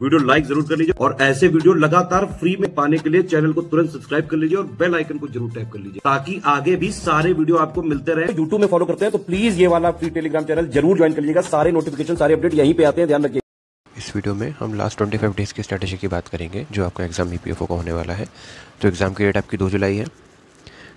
Video like जरूर कर लीजिए और ऐसे वीडियो लगातार फ्री में पाने के लिए चैनल को तुरंत सब्सक्राइब कर लीजिए और बेल आइकन को जरूर टैप कर लीजिए ताकि आगे भी सारे वीडियो आपको मिलते रहे। यूट्यूब में फॉलो करते हैं तो प्लीज ये वाला फ्री टेलीग्राम चैनल जरूर ज्वाइन कर लीजिएगा। सारे नोटिफिकेशन सारे अपडेट यहीं पे आते हैं, ध्यान रखिए। इस वीडियो में हम लास्ट 25 डेज़ की स्ट्रैटेजी की बात करेंगे जो आपका एग्ज़ाम ईपीएफओ का होने वाला है। तो एग्ज़ाम की डेट आपकी 2 जुलाई है।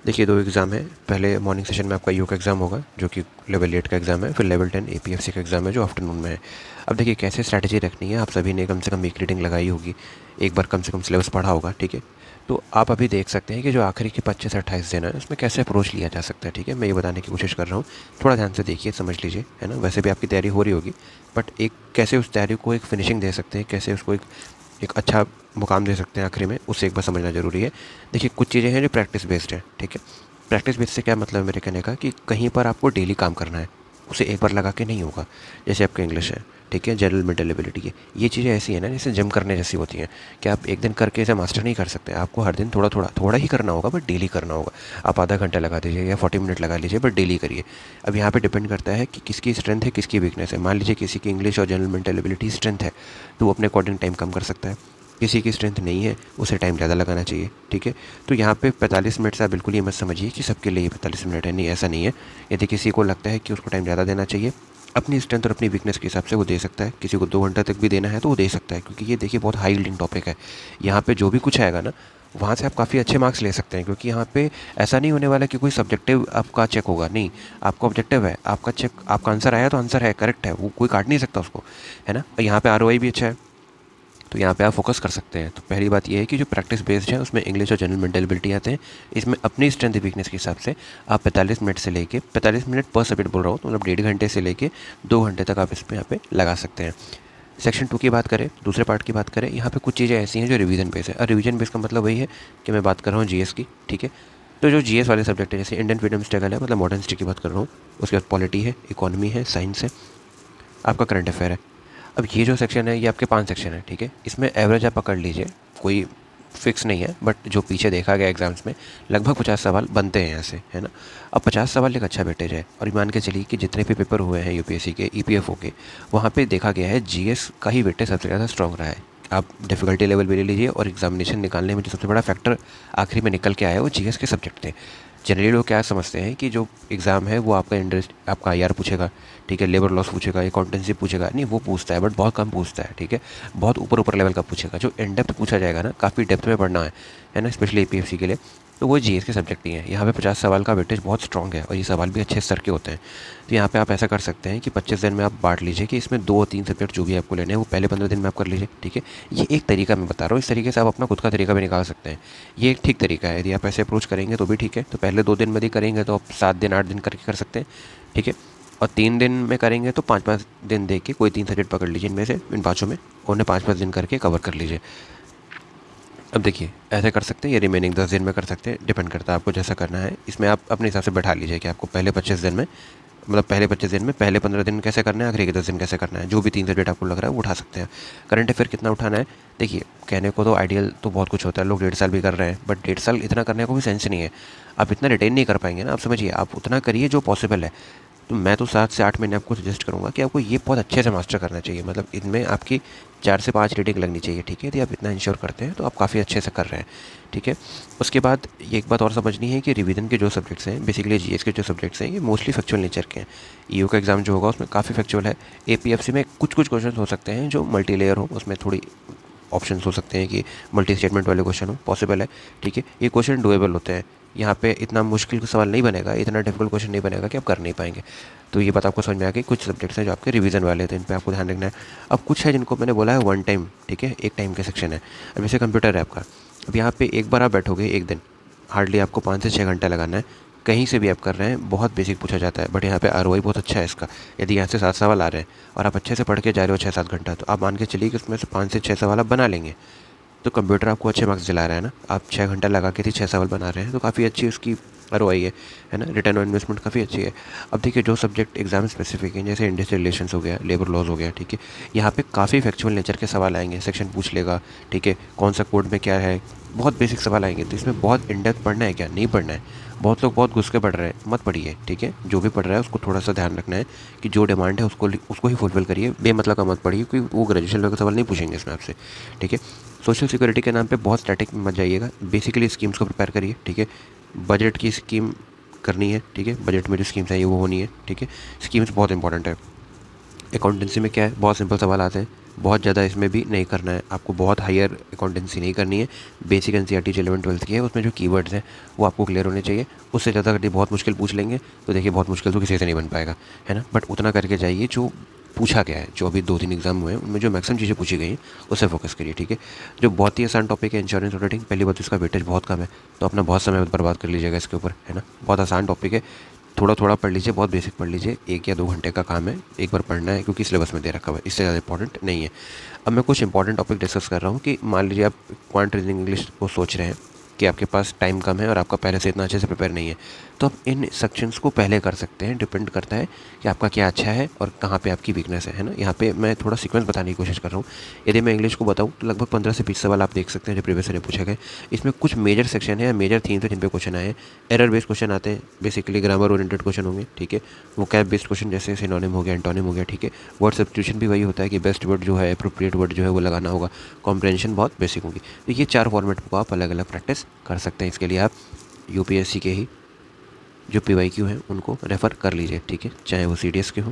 देखिए 2 एग्ज़ाम है। पहले मॉर्निंग सेशन में आपका ईओ का एग्ज़ाम होगा जो कि लेवल 8 का एग्ज़ाम है। फिर लेवल 10 एपीएफसी का एग्ज़ाम है जो आफ्टरनून में है। अब देखिए कैसे स्ट्रैटेजी रखनी है। आप सभी ने कम से कम वीक रीडिंग लगाई होगी, एक बार कम से कम सिलेबस पढ़ा होगा, ठीक है। तो आप अभी देख सकते हैं कि जो आखिरी के 25 से 28 दिन है उसमें कैसे अप्रोच लिया जा सकता है, ठीक है। मैं ये बताने की कोशिश कर रहा हूँ, थोड़ा ध्यान से देखिए, समझ लीजिए, है ना। वैसे भी आपकी तैयारी हो रही होगी, बट एक कैसे उस तैयारी को एक फिनिशिंग दे सकते हैं, कैसे उसको एक अच्छा मुकाम दे सकते हैं आखिरी में, उससे एक बार समझना ज़रूरी है। देखिए कुछ चीज़ें हैं जो प्रैक्टिस बेस्ड है, ठीक है। प्रैक्टिस बेस्ड से क्या मतलब है मेरे कहने का कि कहीं पर आपको डेली काम करना है, उसे एक बार लगा के नहीं होगा। जैसे आपका इंग्लिश है, ठीक है, जनरल मेंटल एबिलिटी है, ये चीज़ें ऐसी है ना जैसे जिम करने जैसी होती हैं कि आप एक दिन करके इसे मास्टर नहीं कर सकते। आपको हर दिन थोड़ा ही करना होगा, बट डेली करना होगा। आप आधा घंटा लगा दीजिए या 40 मिनट लगा लीजिए, बट डेली करिए। अब यहाँ पे डिपेंड करता है कि किसकी स्ट्रेंथ है, किसकी वीकनेस है। मान लीजिए किसी की इंग्लिश और जनरल मेंटल एबिलिटी स्ट्रेंथ है तो वो अपने अकॉर्डिंग टाइम कम कर सकता है। किसी की स्ट्रेंथ नहीं है, उसे टाइम ज़्यादा लगाना चाहिए, ठीक है। तो यहाँ पे 45 मिनट से आप बिल्कुल ये मत समझिए कि सबके लिए 45 मिनट है, नहीं, ऐसा नहीं है। यदि किसी को लगता है कि उसको टाइम ज़्यादा देना चाहिए, अपनी स्ट्रेंथ और अपनी वीकनेस के हिसाब से वो दे सकता है। किसी को 2 घंटा तक भी देना है तो वो दे सकता है, क्योंकि ये देखिए बहुत हाई यील्डिंग टॉपिक है। यहाँ पे जो भी कुछ आएगा ना, वहाँ से आप काफ़ी अच्छे मार्क्स ले सकते हैं, क्योंकि यहाँ पे ऐसा नहीं होने वाला कि कोई सब्जेक्टिव आपका चेक होगा, नहीं। आपका ऑब्जेक्टिव है, आपका चेक, आपका आंसर आया तो आंसर है, करेक्ट है, वो कोई काट नहीं सकता उसको, है ना। यहाँ पे आरओआई भी अच्छा है, तो यहाँ पे आप फोकस कर सकते हैं। तो पहली बात ये है कि जो प्रैक्टिस बेस्ड है उसमें इंग्लिश और जनरल मेंटल एबिलिटी आते हैं। इसमें अपनी स्ट्रेंथ वीकनेस के हिसाब से आप 45 मिनट से लेके 45 मिनट पर सब्जेक्ट बोल रहा हूँ, तो मतलब 1.5 घंटे से लेके 2 घंटे तक आप इसमें यहाँ पे लगा सकते हैं। सेक्शन 2 की बात करें, दूसरे पार्ट की बात करें, यहाँ पे कुछ चीज़ें ऐसी हैं जो रिवीजन बेस है। और रिवीजन बेस का मतलब वही है कि मैं बात कर रहा हूँ जीएस की, ठीक है। तो जो जीएस वाले सब्जेक्ट है, जैसे इंडियन फ्रीडम स्ट्रगल है, मतलब मॉडर्न हिस्ट्री की बात कर रहा हूँ, उसके बाद पॉलिटी है, इकोनॉमी है, साइंस है, आपका करंट अफेयर है। अब ये जो सेक्शन है ये आपके 5 सेक्शन है, ठीक है। इसमें एवरेज आप पकड़ लीजिए, कोई फिक्स नहीं है, बट जो पीछे देखा गया एग्जाम्स में लगभग 50 सवाल बनते हैं ऐसे, है ना। अब 50 सवाल एक अच्छा वेटेज है। और मान के चलिए कि जितने भी पेपर हुए हैं यूपीएससी के, ईपीएफओ के, वहाँ पे देखा गया है जीएस का ही वेटेज सबसे ज़्यादा स्ट्रॉन्ग रहा है। आप डिफ़िकल्टी लेवल भी ले लीजिए और एग्जामिनेशन निकालने में जो सबसे बड़ा फैक्टर आखिरी में निकल के आया वो जीएस के सब्जेक्ट थे। जनरली लोग क्या समझते हैं कि जो एग्ज़ाम है वो आपका इंटरेस्ट, आपका आईआर पूछेगा, ठीक है, लेबर लॉस पूछेगा, अकाउंटेंसी पूछेगा, नहीं वो पूछता है, बट बहुत कम पूछता है, ठीक है। बहुत ऊपर लेवल का पूछेगा। जो इन डेप्थ पूछा जाएगा ना, काफ़ी डेप्थ में पढ़ना है ना, स्पेशली एपीएफसी के लिए, तो वो जीएस के सब्जेक्ट ही हैं। यहाँ पे 50 सवाल का वेटेज बहुत स्ट्रॉन्ग है और ये सवाल भी अच्छे स्तर के होते हैं। तो यहाँ पे आप ऐसा कर सकते हैं कि 25 दिन में आप बांट लीजिए कि इसमें 2 और 3 सब्जेक्ट जो भी आपको लेने हैं वो पहले 15 दिन में आप कर लीजिए, ठीक है। ये एक तरीका मैं बता रहा हूँ, इस तरीके से आप अपना खुद का तरीका भी निकाल सकते हैं। ये एक ठीक तरीका है। यदि आप ऐसे अप्रोच करेंगे तो भी ठीक है। तो पहले 2 दिन में ही करेंगे तो आप 7 दिन 8 दिन करके कर सकते हैं, ठीक है। और 3 दिन में करेंगे तो 5-5 दिन देख के कोई 3 सब्जेक्ट पकड़ लीजिए इनमें से, इन 5 में, और उन्हें 5-5 दिन करके कवर कर लीजिए। अब देखिए ऐसे कर सकते हैं या रिमेनिंग 10 दिन में कर सकते हैं, डिपेंड करता है आपको जैसा करना है। इसमें आप अपने हिसाब से बैठा लीजिए कि आपको पहले 25 दिन में, मतलब पहले 25 दिन में पहले 15 दिन कैसे करना है, आखिरी के 10 दिन कैसे करना है। जो भी 3 सब्जेक्ट आपको लग रहा है वो उठा सकते हैं। करंट अफेयर कितना उठाना है, देखिए कहने को तो आइडियल तो बहुत कुछ होता है, लोग 1.5 साल भी कर रहे हैं, बट 1.5 साल इतना करने को भी सेंस नहीं है। आप इतना रिटेन नहीं कर पाएंगे ना, आप समझिए, आप उतना करिए जो पॉसिबल है। तो मैं तो 7 से 8 महीने आपको सजेस्ट करूँगा कि आपको ये बहुत अच्छे से मास्टर करना चाहिए। मतलब इनमें आपकी 4 से 5 रीडिंग लगनी चाहिए, ठीक है। यदि आप इतना इंश्योर करते हैं तो आप काफ़ी अच्छे से कर रहे हैं, ठीक है। उसके बाद ये एक बात और समझनी है कि रिवीजन के जो सब्जेक्ट्स हैं, बेसिकली जीएस के जो सब्जेक्ट्स हैं, ये मोस्टली फैक्चुअल नेचर के हैं। ईओ का एग्जाम जो होगा उसमें काफ़ी फैक्चुअल है। एपीएफसी में कुछ क्वेश्चन हो सकते हैं जो मल्टी लेयर हो, उसमें थोड़ी ऑप्शंस हो सकते हैं कि मल्टी स्टेटमेंट वाले क्वेश्चन हो, पॉसिबल है, ठीक है। ये क्वेश्चन डुएबल होते हैं। यहाँ पे इतना मुश्किल सवाल नहीं बनेगा, इतना डिफिकल्ट क्वेश्चन नहीं बनेगा कि आप कर नहीं पाएंगे। तो ये बात आपको समझ में आ गई। कुछ सब्जेक्ट्स हैं जो आपके रिवीजन वाले थे, इन पे आपको ध्यान रखना है। अब कुछ है जिनको मैंने बोला है वन टाइम, ठीक है, एक टाइम के सेक्शन है। अब जैसे कंप्यूटर है आपका, अब यहाँ पे एक बार आप बैठोगे एक दिन, हार्डली आपको 5 से 6 घंटा लगाना है। कहीं से भी आप कर रहे हैं, बहुत बेसिक पूछा जाता है, बट यहाँ पे आरओआई बहुत अच्छा है इसका। यदि यहाँ से 7 सवाल आ रहे हैं और आप अच्छे से पढ़ के जा रहे हो 6-7 घंटा, तो आप मान के चलिए कि उसमें से 5 से 6 सवाल आप बना लेंगे। तो कंप्यूटर आपको अच्छे मार्क्स दिला रहा है ना। आप 6 घंटा लगा के 6 सवाल बना रहे हैं, तो काफ़ी अच्छी उसकी ROI है ना, रिटर्न ऑन इन्वेस्टमेंट काफ़ी अच्छी है। अब देखिए जो सब्जेक्ट एग्जाम स्पेसिफिक हैं जैसे इंडस्ट्रियल रिलेशंस हो गया, लेबर लॉज हो गया, ठीक है, यहाँ पे काफ़ी फैक्चुअल नेचर के सवाल आएंगे, सेक्शन पूछ लेगा, ठीक है, कौन सा कोड में क्या है, बहुत बेसिक सवाल आएंगे। तो इसमें बहुत इन डेप्थ पढ़ना है क्या, नहीं पढ़ना है। बहुत लोग बहुत घुस के पढ़ रहे हैं, मत पढ़िए, ठीक है। जो भी पढ़ रहा है उसको थोड़ा सा ध्यान रखना है कि जो डिमांड है उसको ही फुलफिल करिए, बेमतलब का मत पढ़िए, क्योंकि वो ग्रेजुएशन लेवल का सवाल नहीं पूछेंगे इसमें आपसे, ठीक है। सोशल सिक्योरिटी के नाम पे बहुत स्टैटिक में मत जाइएगा, बेसिकली स्कीम्स को प्रिपेयर करिए, ठीक है। बजट की स्कीम करनी है, ठीक है, बजट में जो स्कीम्स हैं ये वो होनी है, ठीक है। स्कीम्स बहुत इंपॉर्टेंट है। अकाउंटेंसी में क्या है, बहुत सिंपल सवाल आते हैं, बहुत ज़्यादा इसमें भी नहीं करना है आपको, बहुत हायर अकाउंटेंसी नहीं करनी है। बेसिक NCERT जो 11th-12th की है उसमें जो कीवर्ड्स हैं वो आपको क्लियर होने चाहिए। उससे ज़्यादा अगर बहुत मुश्किल पूछ लेंगे तो देखिए बहुत मुश्किल तो किसी से नहीं बन पाएगा, है ना। बट उतना करके जाइए जो पूछा गया है, जो अभी 2-3 एग्जाम हुए हैं उनमें जो मैक्सिमम चीज़ें पूछी गई हैं उससे फोकस करिए, ठीक है। जो बहुत ही आसान टॉपिक है इंश्योरेंस ऑडिटिंग, पहली बात इसका वेटेज बहुत कम है, तो अपना बहुत समय बर्बाद कर लीजिएगा इसके ऊपर, है ना। बहुत आसान टॉपिक है, थोड़ा थोड़ा पढ़ लीजिए, बहुत बेसिक पढ़ लीजिए, 1 या 2 घंटे का काम है, एक बार पढ़ना है क्योंकि सिलेबस में दे रखा हुआ है, इससे ज़्यादा इंपॉर्टेंट नहीं है। अब मैं कुछ इंपॉर्टेंट टॉपिक डिस्कस कर रहा हूँ कि मान लीजिए आप क्वांट रीजनिंग इंग्लिश को सोच रहे हैं कि आपके पास टाइम कम है और आपका पहले से इतना अच्छे से प्रिपेयर नहीं है, तो आप इन सेक्शंस को पहले कर सकते हैं। डिपेंड करता है कि आपका क्या अच्छा है और कहाँ पे आपकी वीकनेस है ना। यहाँ पे मैं थोड़ा सीक्वेंस बताने की कोशिश कर रहा हूँ। यदि मैं इंग्लिश को बताऊँ तो लगभग 15 से 20 सवाल आप देख सकते हैं जो प्रीवियस ईयर पूछे गए। इसमें कुछ मेजर सेक्शन है, मेजर थीम्स है जिन पे क्वेश्चन आए हैं। एरर बेस्ड क्वेश्चन आते हैं, बेसिकली ग्रामर ओरिएंटेड क्वेश्चन होंगे, ठीक है। वो कैप बेस्ड क्वेश्चन जैसे सिनोनिम हो गया, एंटोनिम हो गया, ठीक है। वर्ड सब्स्टिट्यूशन भी वही होता है कि बेस्ट वर्ड जो है, एप्रोप्रिएट वर्ड जो है वो लगाना होगा। कॉम्प्रहेंशन बहुत बेसिक होगी। तो ये 4 फॉर्मेट को आप अलग अलग प्रैक्टिस कर सकते हैं। इसके लिए आप UPSC के ही जो PYQ हैं उनको रेफ़र कर लीजिए, ठीक है, चाहे वो CDS के हों,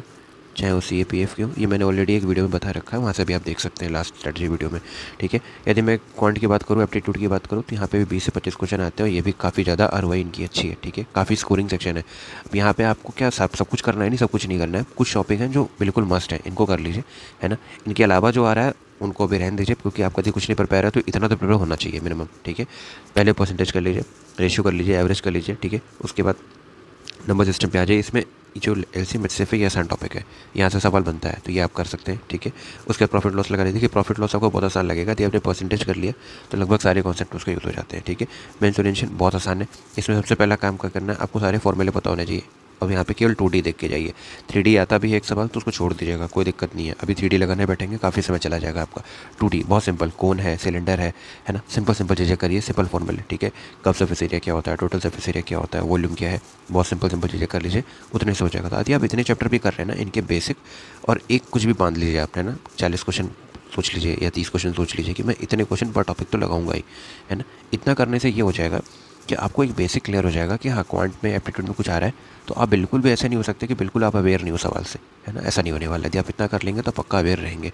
चाहे वो CAPF के हों। ये मैंने ऑलरेडी एक वीडियो में बता रखा है, वहाँ से भी आप देख सकते हैं लास्ट स्ट्रेटजी वीडियो में, ठीक है। यदि मैं क्वांट की बात करूँ, एप्टीट्यूड की बात करूँ, तो यहाँ पे भी 20 से 25 क्वेश्चन आते हैं और ये भी काफ़ी ज़्यादा ROI इनकी अच्छी है, ठीक है। काफ़ी स्कोरिंग सेक्शन है। अब यहाँ पे आपको क्या सब कुछ करना है, नहीं सब कुछ नहीं करना है। कुछ टॉपिक हैं जो बिल्कुल मस्ट है, इनको कर लीजिए, है ना। इनके अलावा जो आ रहा है उनको भी रहने दीजिए, क्योंकि आपका यदि कुछ नहीं प्रिपेयर है तो इतना तो प्रिपेयर होना चाहिए मिनिमम, ठीक है। पहले परसेंटेज कर लीजिए, रेशियो कर लीजिए, एवरेज कर लीजिए, ठीक है। उसके बाद नंबर सिस्टम पे आ जाइए। इसमें जो LCM HCF है ये आसान टॉपिक है, यहाँ से सवाल बनता है, तो ये आप कर सकते हैं, ठीक है। उसके बाद प्रॉफिट लॉस लगा लीजिए कि प्रॉफिट लॉस आपको बहुत आसान लगेगा। यदि आपने परसेंटेज कर लिया तो लगभग सारे कॉन्सेप्ट उसके यूज़ हो जाते हैं, ठीक है। मेंसुरेशन बहुत आसान है। इसमें सबसे पहला काम क्या करना है, आपको सारे फॉर्मूले पता होने चाहिए। अब यहाँ पे केवल 2D देख के जाइए। 3D आता भी है एक सवाल तो उसको छोड़ दीजिएगा, कोई दिक्कत नहीं है। अभी 3D लगाने बैठेंगे काफ़ी समय चला जाएगा आपका। 2D बहुत सिंपल, कौन है, सिलेंडर है ना। सिंपल सिंपल चीज़ें करिए, सिंपल फॉर्मूले, ठीक है। कब सरफेस एरिया क्या होता है, टोटल सरफेस एरिया क्या होता है, वॉल्यूम क्या है, बहुत सिंपल सिंपल चीज़ें कर लीजिए, उतने से हो जाएगा। तो यदि आप इतने चैप्टर भी कर रहे हैं ना इनके बेसिक, और एक कुछ भी बांध लीजिए आपने ना, 40 क्वेश्चन सोच लीजिए या 30 क्वेश्चन सोच लीजिए कि मैं इतने क्वेश्चन पर टॉपिक तो लगाऊंगा ही, है ना। इतना करने से ये हो जाएगा कि आपको एक बेसिक क्लियर हो जाएगा कि हाँ क्वांट में एप्टीट्यूड में कुछ आ रहा है। तो आप बिल्कुल भी ऐसा नहीं हो सकते कि बिल्कुल आप अवेयर नहीं हो सवाल से, है ना। ऐसा नहीं होने वाला। यदि आप इतना कर लेंगे तो पक्का अवेयर रहेंगे।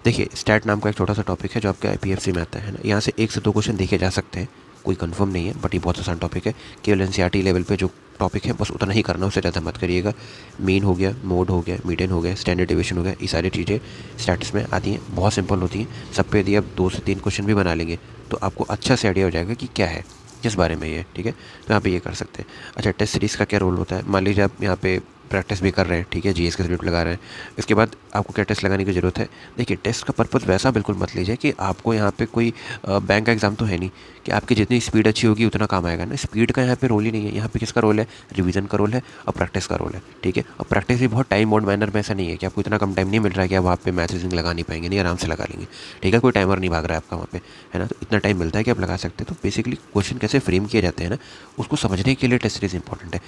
देखिए स्टैट नाम का एक छोटा सा टॉपिक है जो आपका IPFC में आता है ना। यहाँ से 1 से 2 क्वेश्चन देखे जा सकते हैं, कोई कंफर्म नहीं है, बट ये बहुत आसान टॉपिक है। केवल NCERT लेवल पे जो टॉपिक है बस उतना ही करना, उससे ज़्यादा मत करिएगा। मीन हो गया, मोड हो गया, मीडियन हो गया, स्टैंडर्ड डिविएशन हो गया, ये सारी चीज़ें स्टैटिस में आती हैं, बहुत सिंपल होती हैं। सब पे यदि आप 2 से 3 क्वेश्चन भी बना लेंगे तो आपको अच्छा से आइडिया हो जाएगा कि क्या है, किस बारे में ये, ठीक है। तो यहाँ पे ये कर सकते हैं। अच्छा, टेस्ट सीरीज़ का क्या रोल होता है। मान लीजिए आप यहाँ पे प्रैक्टिस भी कर रहे हैं, ठीक है, GS के सब्जेक्ट लगा रहे हैं, इसके बाद आपको क्या टेस्ट लगाने की ज़रूरत है। देखिए टेस्ट का पर्पज़ वैसा बिल्कुल मत लीजिए कि आपको यहाँ पे कोई बैंक का एग्ज़ाम तो है नहीं कि आपकी जितनी स्पीड अच्छी होगी उतना काम आएगा ना। स्पीड का यहाँ पे रोल ही नहीं है। यहाँ पे किसका रोल है, रिवीजन का रोल है और प्रैक्टिस का रोल है, ठीक है। और प्रैक्टिस भी बहुत टाइम बाउंड मैनर में, ऐसा नहीं है कि आपको इतना कम टाइम नहीं मिल रहा है कि आप वहाँ पे मैथ रीजनिंग लगा नहीं पाएंगे, नहीं, आराम से लगा लेंगे, ठीक है। कोई टाइमर नहीं भाग रहा है आपका वहाँ पे, है ना। तो इतना टाइम मिलता है कि आप लगा सकते हैं। तो बेसिकली क्वेश्चन कैसे फ्रेम किए जाते हैं ना, उसको समझने के लिए टेस्ट सीरीज इंपॉर्टेंट है।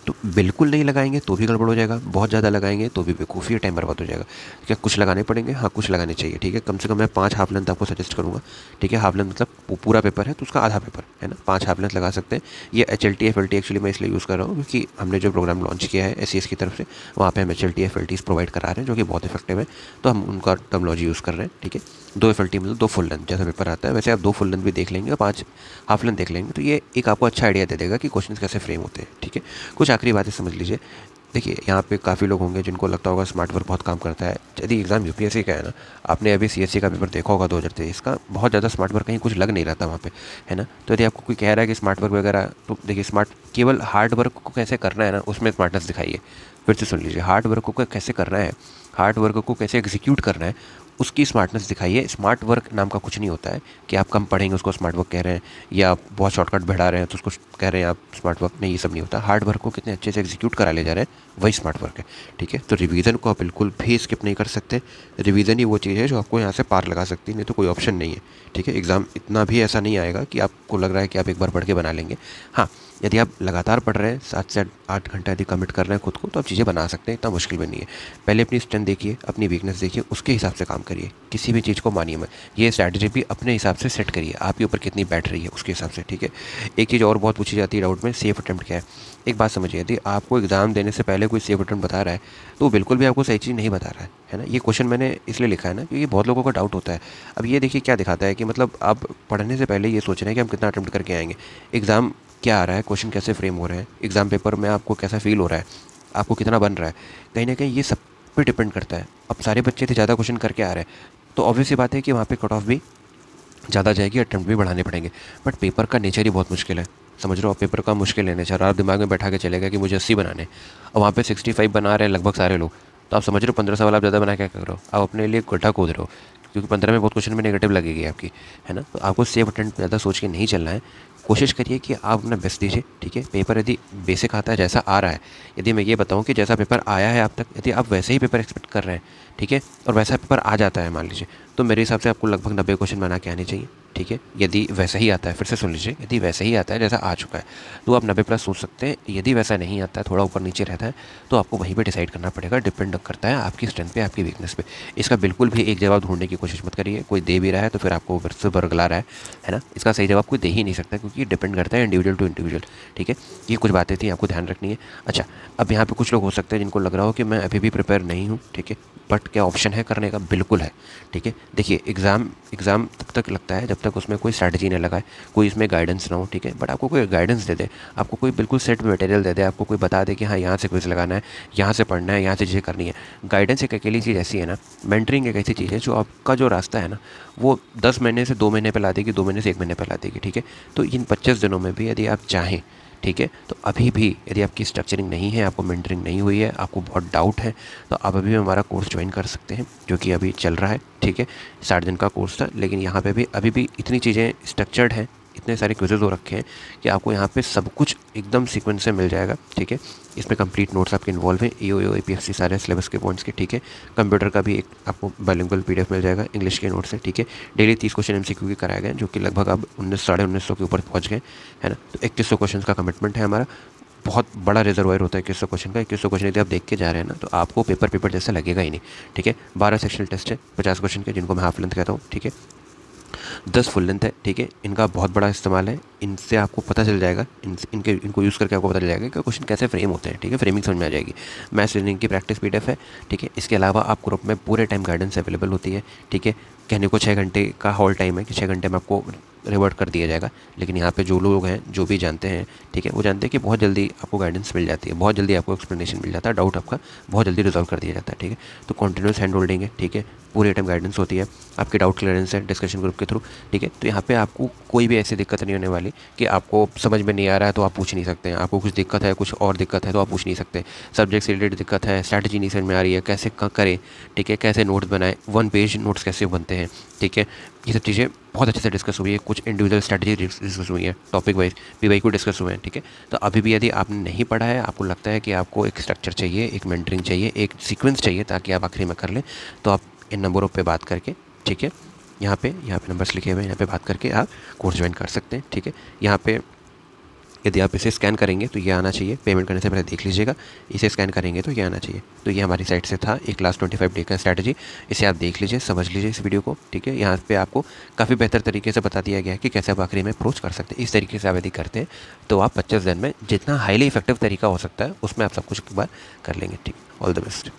तो बिल्कुल नहीं लगाएंगे तो भी गड़बड़ हो जाएगा, बहुत ज़्यादा लगाएंगे तो भी बेवकूफ़ी, टाइम बर्बाद हो जाएगा। क्या कुछ लगाने पड़ेंगे, हाँ कुछ लगाने चाहिए, ठीक है। कम से कम मैं 5 हाफ लेंथ आपको सजेस्ट करूँगा, ठीक है। हाफ लेंथ मतलब पूरा पेपर है तो उसका आधा पेपर, है ना। 5 हाफ लेंथ लगा सकते हैं। ये HLT FLT एक्चुअली मैं इसलिए यूज़ कर रहा हूँ क्योंकि हमने जो प्रोग्राम लॉन्च किया है SES की तरफ से, वहाँ पे हम HLT FLTs प्रोवाइड करा रहे हैं जो कि बहुत इफेक्टिव है, तो हम उनका टर्मिनोलॉजी यूज़ कर रहे हैं, ठीक है। 2 FLT मतलब 2 फुल लेंथ जैसा पेपर आता है, वैसे आप 2 फुल लेंथ भी देख लेंगे और 5 हाफ लेंथ देख लेंगे तो ये एक आपको अच्छा आइडिया दे देगा कि क्वेश्चन कैसे फ्रेम होते हैं, ठीक है। कुछ आखिरी बातें समझ लीजिए। देखिए यहाँ पे काफ़ी लोग होंगे जिनको लगता होगा स्मार्ट वर्क बहुत काम करता है। यदि एग्ज़ाम UPSC का है ना, आपने अभी CSC का पेपर देखा होगा 2023 का, बहुत ज़्यादा स्मार्ट वर्क कहीं कुछ लग नहीं रहा था वहाँ पे, है ना। तो यदि आपको कोई कह रहा है कि स्मार्ट वर्क वगैरह, तो देखिए स्मार्ट केवल हार्ड वर्क को कैसे करना है ना उसमें स्मार्टनेस दिखाइए। फिर से सुन लीजिए, हार्ड वर्क को कैसे करना है, हार्ड वर्क को कैसे एग्जीक्यूट करना है उसकी स्मार्टनेस दिखाइए। स्मार्ट वर्क नाम का कुछ नहीं होता है कि आप कम पढ़ेंगे उसको स्मार्ट वर्क कह रहे हैं, या आप बहुत शॉर्टकट बढ़ा रहे हैं तो उसको कह रहे हैं आप स्मार्ट वर्क। नहीं, ये सब नहीं होता। हार्ड वर्क को कितने अच्छे से एग्जीक्यूट करा ले जा रहे हैं, वही स्मार्ट वर्क है, ठीक है। तो रिवीजन को आप बिल्कुल भी स्किप नहीं कर सकते। रिवीजन ही वो चीज़ है जो आपको यहाँ से पार लगा सकती है, नहीं तो कोई ऑप्शन नहीं है, ठीक है। एग्ज़ाम इतना भी ऐसा नहीं आएगा कि आपको लग रहा है कि आप एक बार पढ़ के बना लेंगे। हाँ, यदि आप लगातार पढ़ रहे हैं, 7 से 8 घंटा यदि कमिट कर रहे हैं खुद को, तो आप चीज़ें बना सकते हैं, इतना मुश्किल भी नहीं है। पहले अपनी स्ट्रेंथ देखिए, अपनी वीकनेस देखिए, उसके हिसाब से काम करिए। किसी भी चीज़ को मानिए मत, ये स्ट्रैटेजी भी अपने हिसाब से सेट करिए, आपके ऊपर कितनी बैठ रही है उसके हिसाब से, ठीक है। एक चीज़ और बहुत पूछी जाती है डाउट में, सेफ अटेम्प्ट क्या है। एक बात समझिए, यदि आपको एग्ज़ाम देने से पहले कोई सेफ अटेम्प्ट बता रहा है तो बिल्कुल भी आपको सही चीज़ नहीं बता रहा है ना। ये क्वेश्चन मैंने इसलिए लिखा है ना क्योंकि बहुत लोगों का डाउट होता है। अब ये देखिए क्या दिखाता है कि मतलब आप पढ़ने से पहले ये सोच रहे हैं कि हम कितना अटेम्प्ट करके आएंगे, एग्ज़ाम क्या आ रहा है, क्वेश्चन कैसे फ्रेम हो रहे हैं, एग्ज़ाम पेपर में आपको कैसा फील हो रहा है, आपको कितना बन रहा है, कहीं ना कहीं ये सब पे डिपेंड करता है। अब सारे बच्चे थे ज़्यादा क्वेश्चन करके आ रहे हैं तो ऑब्वियस सी बात है कि वहाँ पे कट ऑफ भी ज़्यादा जाएगी, अटेम्प्ट भी बढ़ाने पड़ेंगे। बट पेपर का नेचर ही बहुत मुश्किल है, समझ रहे हो। पेपर का मुश्किल है नेचर। आप दिमाग में बैठा के चलेगा कि मुझे 80 बनाने और वहाँ पे 65 बना रहे हैं लगभग सारे लोग, तो आप समझ रहे हो 15 सवाल आप ज़्यादा बना क्या कर रहे हो, आप अपने लिए गड्ढा खोद रहे हो, क्योंकि 15 में बहुत क्वेश्चन में नेगेटिव लगेगी आपकी, है ना। तो आपको सेफ अटेम्प्ट ज़्यादा सोच के नहीं चलना है। कोशिश करिए कि आप अपना बेस्ट दीजिए, ठीक है। पेपर यदि बेसिक आता है, जैसा आ रहा है, यदि मैं ये बताऊं कि जैसा पेपर आया है अब तक, यदि आप वैसे ही पेपर एक्सपेक्ट कर रहे हैं, ठीक है, और वैसा पेपर आ जाता है मान लीजिए, तो मेरे हिसाब से आपको लगभग 90 क्वेश्चन बना के आने चाहिए, ठीक है। यदि वैसा ही आता है, फिर से सुन लीजिए, यदि वैसा ही आता है जैसा आ चुका है तो आप 90+ सोच सकते हैं। यदि वैसा नहीं आता है, थोड़ा ऊपर नीचे रहता है, तो आपको वहीं पे डिसाइड करना पड़ेगा। डिपेंड करता है आपकी स्ट्रेंथ पे, आपकी वीकनेस पे। इसका बिल्कुल भी एक जवाब ढूंढने की कोशिश मत करिए। कोई दे भी रहा है तो फिर आपको फिर से बरगला रहा है ना। इसका सही जवाब कोई दे ही नहीं सकता, क्योंकि डिपेंड करता है इंडिविजुअल टू इंडिविजुअल, ठीक है। ये कुछ बातें थी, आपको ध्यान रखनी है। अच्छा, अब यहाँ पे कुछ लोग हो सकते हैं जिनको लग रहा हो कि मैं अभी भी प्रिपेयर नहीं हूँ, ठीक है, बट क्या ऑप्शन है करने का? बिल्कुल है, ठीक है। देखिए एग्ज़ाम तब तक लगता है जब तक उसमें कोई स्ट्रैटेजी न लगाए, कोई इसमें गाइडेंस ना हो, ठीक है। बट आपको कोई गाइडेंस दे दे, आपको कोई बिल्कुल सेट मटेरियल दे दे, आपको कोई बता दे कि हाँ यहाँ से क्विज लगाना है, यहाँ से पढ़ना है, यहाँ से चीज़ें करनी है। गाइडेंस एक अकेली चीज़ ऐसी है ना, मेंटरिंग एक ऐसी चीज़ है जो आपका जो रास्ता है ना, वो 10 महीने से 2 महीने पे ला देगी, 2 महीने से 1 महीने पे ला देगी, ठीक है। तो इन 25 दिनों में भी यदि आप चाहें, ठीक है, तो अभी भी यदि आपकी स्ट्रक्चरिंग नहीं है, आपको मेंटरिंग नहीं हुई है, आपको बहुत डाउट है, तो आप अभी भी हमारा कोर्स ज्वाइन कर सकते हैं, जो कि अभी चल रहा है, ठीक है। 60 दिन का कोर्स था, लेकिन यहाँ पे भी अभी भी इतनी चीज़ें स्ट्रक्चर्ड हैं, इतने सारे क्विजेज़ हो रखे हैं कि आपको यहाँ पे सब कुछ एकदम सीक्वेंस से मिल जाएगा, ठीक है। इसमें कंप्लीट नोट्स आपके इन्वॉल्व हैं, EOU APFC सारे सिलेबस के पॉइंट्स के, ठीक है। कंप्यूटर का भी एक आपको बाइलिंगुअल PDF मिल जाएगा इंग्लिश के नोट्स से, ठीक है। डेली 30 क्वेश्चन MCQ के कराए गए, जो कि लगभग अब 1900-1950 के ऊपर पहुँच गए, है ना। तो 2100 क्वेश्चन का कमिटमेंट है हमारा। बहुत बड़ा रिजर्वायर होता है 2100 क्वेश्चन का। 2100 क्वेश्चन यदि आप देख के जा रहे हैं ना, तो आपको पेपर जैसा लगेगा ही नहीं, ठीक है। 12 सेक्शनल टेस्ट है 50 क्वेश्चन के, जिनको मैं हाफ लेंथ कहता हूँ, ठीक है। 10 फुल लेंथ है, ठीक है। इनका बहुत बड़ा इस्तेमाल है, इनसे आपको पता चल जाएगा, इनको यूज़ करके आपको पता चल जाएगा कि क्वेश्चन कैसे फ्रेम होते हैं, ठीक है। फ्रेमिंग समझ में आ जाएगी। मैथ्स रीजनिंग की प्रैक्टिस PDF है, ठीक है। इसके अलावा आप ग्रुप में पूरे टाइम गाइडेंस अवेलेबल होती है, ठीक है। कहने को 6 घंटे का हॉल टाइम है कि 6 घंटे में आपको रिवर्ट कर दिया जाएगा, लेकिन यहाँ पे जो लोग हैं, जो भी जानते हैं, ठीक है, वो जानते हैं कि बहुत जल्दी आपको गाइडेंस मिल जाती है, बहुत जल्दी आपको एक्सप्लेनेशन मिल जाता है, डाउट आपका बहुत जल्दी रिजॉल्व कर दिया जाता है, ठीक है। तो कंटिन्यूस हैंड होल्डिंग है, ठीक है, पूरे टाइम गाइडेंस होती है, आपके डाउट क्लियरेंस है डिस्कशन ग्रुप के थ्रू, ठीक है। तो यहाँ पे आपको कोई भी ऐसी दिक्कत नहीं होने वाली कि आपको समझ में नहीं आ रहा है तो आप पूछ नहीं सकते हैं, आपको कुछ दिक्कत है, कुछ और दिक्कत है तो आप पूछ नहीं सकते, सब्जेक्ट से रिलेटेड दिक्कत है, स्ट्रैटेजी नहीं समझ में आ रही है, कैसे करें, ठीक है, कैसे नोट्स बनाएं, 1 पेज नोट्स कैसे बनते हैं, ठीक है। ये सब चीज़ें बहुत अच्छे से डिस्कस हुई है, कुछ इंडिविजुअल स्ट्रैटेजी डिस्कस हुई है, टॉपिक वाइज PYQ डिस्कस हुए हैं, ठीक है। तो अभी भी यदि आपने नहीं पढ़ा है, आपको लगता है कि आपको एक स्ट्रक्चर चाहिए, एक मेंटरिंग चाहिए, एक सीक्वेंस चाहिए ताकि आप आखिरी में कर लें, तो आप इन नंबरों पे बात करके, ठीक है, यहाँ पे नंबर्स लिखे हुए हैं, यहाँ पे बात करके आप कोर्स ज्वाइन कर सकते हैं, ठीक है। यहाँ पे यदि आप इसे स्कैन करेंगे तो ये आना चाहिए, पेमेंट करने से पहले देख लीजिएगा, इसे स्कैन करेंगे तो ये आना चाहिए। तो ये हमारी साइट से था एक लास्ट 25 डे का स्ट्रैटेजी, इसे आप देख लीजिए, समझ लीजिए इस वीडियो को, ठीक है। यहाँ पे आपको काफ़ी बेहतर तरीके से बता दिया गया है कि कैसे आप आखिरी में अप्रोच कर सकते हैं। इस तरीके से आप यदि करते हैं तो आप 25 दिन में जितना हाईली इफेक्टिव तरीका हो सकता है उसमें आप सब कुछ एक बार कर लेंगे, ठीक। All the best.